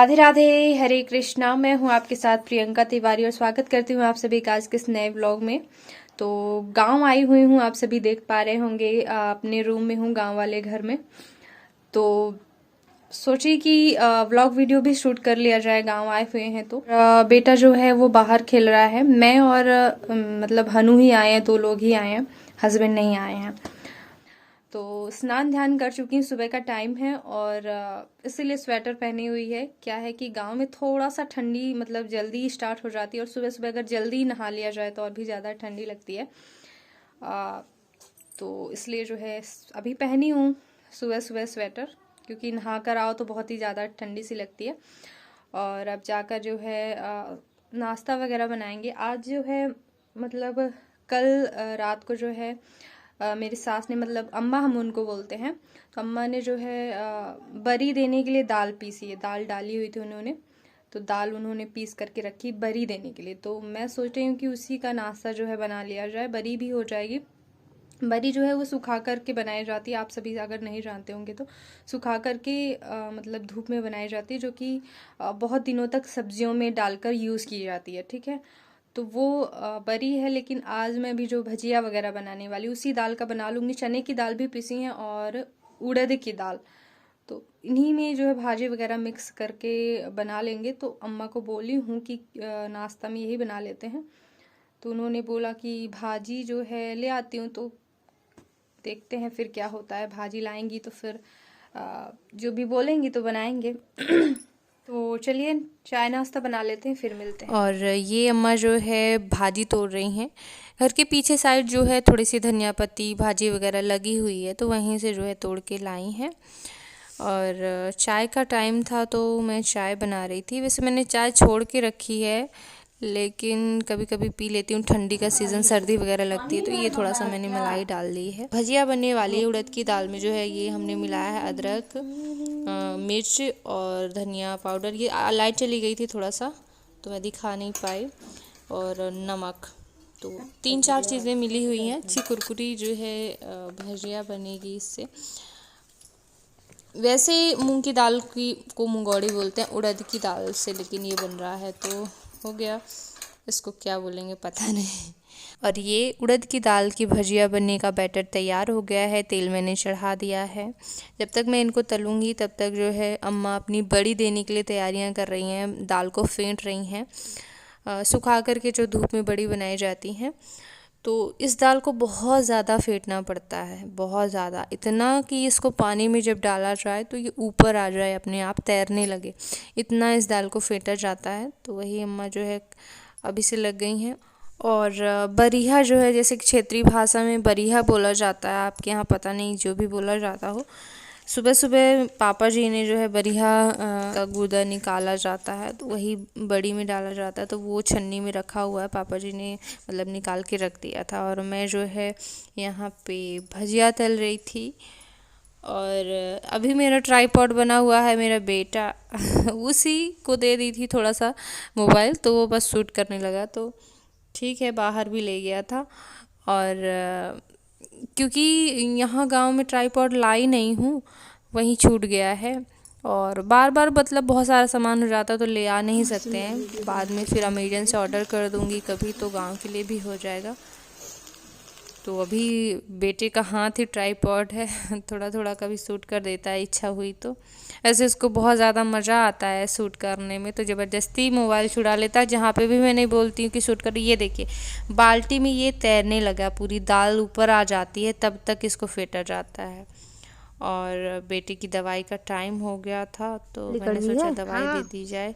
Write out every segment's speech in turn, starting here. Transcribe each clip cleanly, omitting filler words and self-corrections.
राधे राधे, हरे कृष्णा। मैं हूं आपके साथ प्रियंका तिवारी और स्वागत करती हूं आप सभी का आज के इस नए व्लॉग में। तो गांव आई हुई हूं, आप सभी देख पा रहे होंगे। अपने रूम में हूं, गांव वाले घर में। तो सोची कि व्लॉग वीडियो भी शूट कर लिया जाए, गांव आए हुए हैं तो। बेटा जो है वो बाहर खेल रहा है। मैं और मतलब हनु ही आए हैं, 2 लोग ही आए हैं, हस्बैंड नहीं आए हैं। तो स्नान ध्यान कर चुकी हूँ, सुबह का टाइम है और इसीलिए स्वेटर पहनी हुई है। क्या है कि गांव में थोड़ा सा ठंडी मतलब जल्दी स्टार्ट हो जाती है और सुबह सुबह अगर जल्दी नहा लिया जाए तो और भी ज़्यादा ठंडी लगती है। तो इसलिए जो है अभी पहनी हूँ सुबह सुबह स्वेटर, क्योंकि नहा कर आओ तो बहुत ही ज़्यादा ठंडी सी लगती है। और अब जाकर जो है नाश्ता वगैरह बनाएंगे। आज जो है मतलब कल रात को जो है मेरी सास ने, मतलब अम्मा हम उनको बोलते हैं, तो अम्मा ने जो है बरी देने के लिए दाल पीसी है। दाल डाली हुई थी उन्होंने, तो दाल उन्होंने पीस करके रखी बरी देने के लिए। तो मैं सोच रही हूँ कि उसी का नाश्ता जो है बना लिया जाए, बरी भी हो जाएगी। बरी जो है वो सुखा करके बनाई जाती है, आप सभी अगर नहीं जानते होंगे तो। सुखा करके मतलब धूप में बनाई जाती है, जो कि बहुत दिनों तक सब्जियों में डालकर यूज़ की जाती है, ठीक है। तो वो बरी है। लेकिन आज मैं भी जो भजिया वगैरह बनाने वाली उसी दाल का बना लूँगी। चने की दाल भी पीसी है और उड़द की दाल, तो इन्हीं में जो है भाजी वगैरह मिक्स करके बना लेंगे। तो अम्मा को बोली हूँ कि नाश्ता में यही बना लेते हैं। तो उन्होंने बोला कि भाजी जो है ले आती हूँ, तो देखते हैं फिर क्या होता है। भाजी लाएंगी तो फिर जो भी बोलेंगी तो बनाएंगे। तो चलिए चाय नाश्ता बना लेते हैं, फिर मिलते हैं। और ये अम्मा जो है भाजी तोड़ रही हैं। घर के पीछे साइड जो है थोड़ी सी धनिया पत्ती भाजी वगैरह लगी हुई है, तो वहीं से जो है तोड़ के लाई हैं। और चाय का टाइम था तो मैं चाय बना रही थी। वैसे मैंने चाय छोड़ के रखी है, लेकिन कभी कभी पी लेती हूँ। ठंडी का सीज़न, सर्दी वगैरह लगती है, तो ये थोड़ा सा मैंने मलाई डाल दी है। भजिया बनने वाली है उड़द की दाल में। जो है ये हमने मिलाया है अदरक, मिर्च और धनिया पाउडर। ये लाइट चली गई थी थोड़ा सा तो मैं दिखा नहीं पाई, और नमक। तो 3-4 चीज़ें मिली हुई हैं। अच्छी कुरकुरी जो है भजिया बनेगी इससे। वैसे मूंग की दाल को मुंगौड़ी बोलते हैं, उड़द की दाल से, लेकिन ये बन रहा है तो हो गया। इसको क्या बोलेंगे पता नहीं। और ये उड़द की दाल की भजिया बनने का बैटर तैयार हो गया है। तेल मैंने चढ़ा दिया है। जब तक मैं इनको तलूँगी तब तक जो है अम्मा अपनी बड़ी देने के लिए तैयारियां कर रही हैं। दाल को फेंट रही हैं, सुखा करके जो धूप में बड़ी बनाई जाती हैं। तो इस दाल को बहुत ज़्यादा फेंटना पड़ता है, बहुत ज़्यादा, इतना कि इसको पानी में जब डाला जाए तो ये ऊपर आ जाए, अपने आप तैरने लगे, इतना इस दाल को फेंटा जाता है। तो वही अम्मा जो है अभी से लग गई हैं। और बरिहा जो है, जैसे क्षेत्रीय भाषा में बरिहा बोला जाता है, आपके यहाँ पता नहीं, जो भी बोला जाता हो। सुबह सुबह पापा जी ने जो है बरिहा का गूदा निकाला जाता है, तो वही बड़ी में डाला जाता है। तो वो छन्नी में रखा हुआ है, पापा जी ने मतलब निकाल के रख दिया था। और मैं जो है यहाँ पे भजिया तल रही थी। और अभी मेरा ट्राइपॉड बना हुआ है, मेरा बेटा उसी को दे दी थी थोड़ा सा मोबाइल, तो वो बस शूट करने लगा। तो ठीक है, बाहर भी ले गया था। और क्योंकि यहाँ गांव में ट्राइपॉड लाई नहीं हूँ, वहीं छूट गया है। और बार बार मतलब बहुत सारा सामान हो जाता तो ले आ नहीं सकते हैं। बाद में फिर अमेजन से ऑर्डर कर दूँगी कभी, तो गांव के लिए भी हो जाएगा। तो अभी बेटे का हाथ ही ट्राइपॉड है, थोड़ा थोड़ा कभी शूट कर देता है इच्छा हुई तो। ऐसे इसको बहुत ज़्यादा मज़ा आता है शूट करने में, तो ज़बरदस्ती मोबाइल छुड़ा लेता है। जहाँ पे भी मैं नहीं बोलती हूँ कि शूट कर, ये देखिए बाल्टी में ये तैरने लगा, पूरी दाल ऊपर आ जाती है, तब तक इसको फेंटा जाता है। और बेटे की दवाई का टाइम हो गया था, तो मैंने सोचा दवाई दे दी जाए।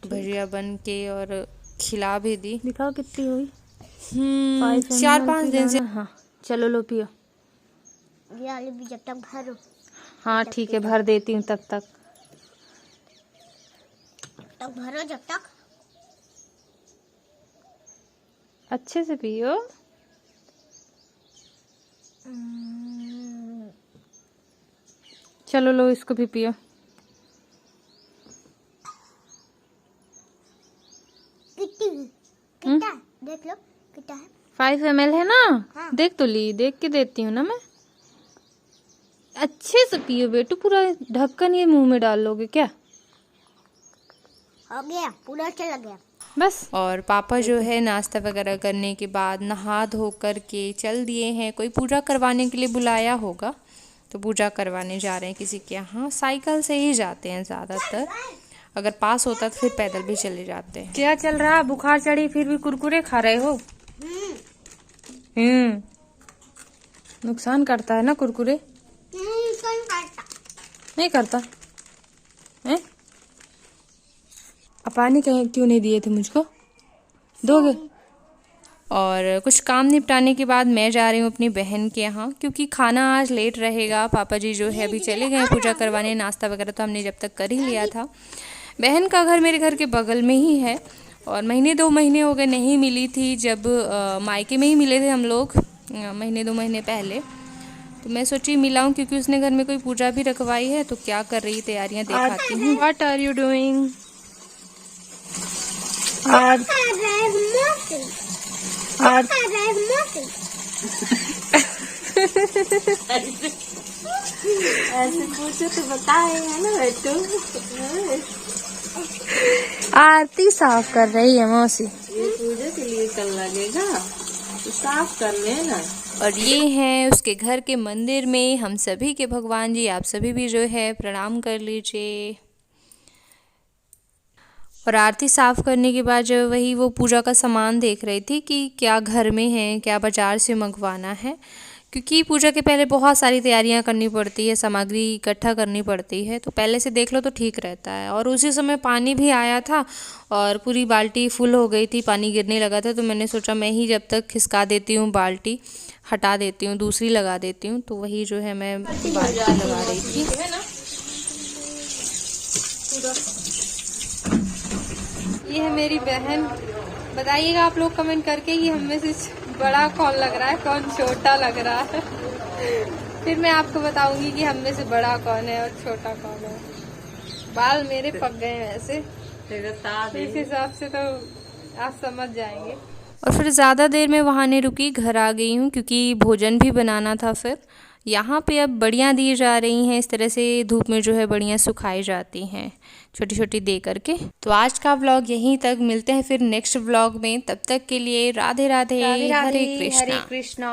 भजिया बन के और खिला भी दी। दिखाओ कितनी हुई। 4-5 दिन से। हाँ चलो लो पियो। ये वाली भी जब तक भरो। हाँ ठीक है, भर देती हूँ तब तक भरो जब तक। अच्छे से पियो। चलो लो इसको भी पियो। कितना देख लो कितना है। 5 ml है ना। हाँ। देख तो ली, देख के देती हूँ ना मैं। अच्छे से पियो बेटू, पूरा ढक्कन ये मुंह में डाल लोगे क्या? हो गया, पूरा चला गया। बस और पापा जो है नाश्ता वगैरह करने के बाद नहा धो कर के चल दिए हैं। कोई पूजा करवाने के लिए बुलाया होगा तो पूजा करवाने जा रहे हैं किसी के यहाँ। साइकिल से ही जाते हैं ज़्यादातर, अगर पास होता तो फिर पैदल भी चले जाते हैं। क्या चल रहा है? बुखार चढ़ी फिर भी कुरकुरे खा रहे हो? नुकसान करता है ना कुरकुरे? कौन करता? नहीं करता है? अब पानी क्यों नहीं दिए थे मुझको? दोगे? और कुछ काम निपटाने के बाद मैं जा रही हूँ अपनी बहन के यहाँ, क्योंकि खाना आज लेट रहेगा। पापा जी जो है अभी चले गए पूजा करवाने। नाश्ता वगैरह तो हमने जब तक कर ही लिया था। बहन का घर मेरे घर के बगल में ही है और महीने 2 महीने हो गए नहीं मिली थी। जब मायके में ही मिले थे हम लोग महीने 2 महीने पहले, तो मैं सोची मिलाऊं, क्योंकि उसने घर में कोई पूजा भी रखवाई है। तो क्या कर रही तैयारियां दिखाती हूँ। What are you doing? ऐसे पूछो तो बताए है ना बेटू। आरती साफ कर रही है मौसी। ये पूजा के लिए कल लगेगा तो साफ कर लेना। और ये हैं उसके घर के मंदिर में हम सभी के भगवान जी। आप सभी भी जो है प्रणाम कर लीजिए। और आरती साफ करने के बाद जो वही वो पूजा का सामान देख रही थी कि क्या घर में है, क्या बाजार से मंगवाना है, क्योंकि पूजा के पहले बहुत सारी तैयारियां करनी पड़ती है, सामग्री इकट्ठा करनी पड़ती है। तो पहले से देख लो तो ठीक रहता है। और उसी समय पानी भी आया था और पूरी बाल्टी फुल हो गई थी, पानी गिरने लगा था। तो मैंने सोचा मैं ही जब तक खिसका देती हूँ, बाल्टी हटा देती हूँ, दूसरी लगा देती हूँ। तो वही जो है मैं बाल्टी लगा रही थी। ये है मेरी बहन। बताइएगा आप लोग कमेंट करके कि हम में से बड़ा कौन लग रहा है, कौन छोटा लग रहा है। फिर मैं आपको बताऊंगी कि हम में से बड़ा कौन है और छोटा कौन है। बाल मेरे पक गए हैं वैसे, इस हिसाब से तो आप समझ जाएंगे। और फिर ज़्यादा देर में वहाँ नहीं रुकी, घर आ गई हूँ, क्योंकि भोजन भी बनाना था। फिर यहाँ पे अब बड़ियाँ दी जा रही हैं। इस तरह से धूप में जो है बड़ियाँ सुखाई जाती हैं छोटी छोटी दे करके। तो आज का व्लॉग यहीं तक, मिलते हैं फिर नेक्स्ट व्लॉग में। तब तक के लिए राधे राधे, हरे कृष्णा। हरे कृष्णा।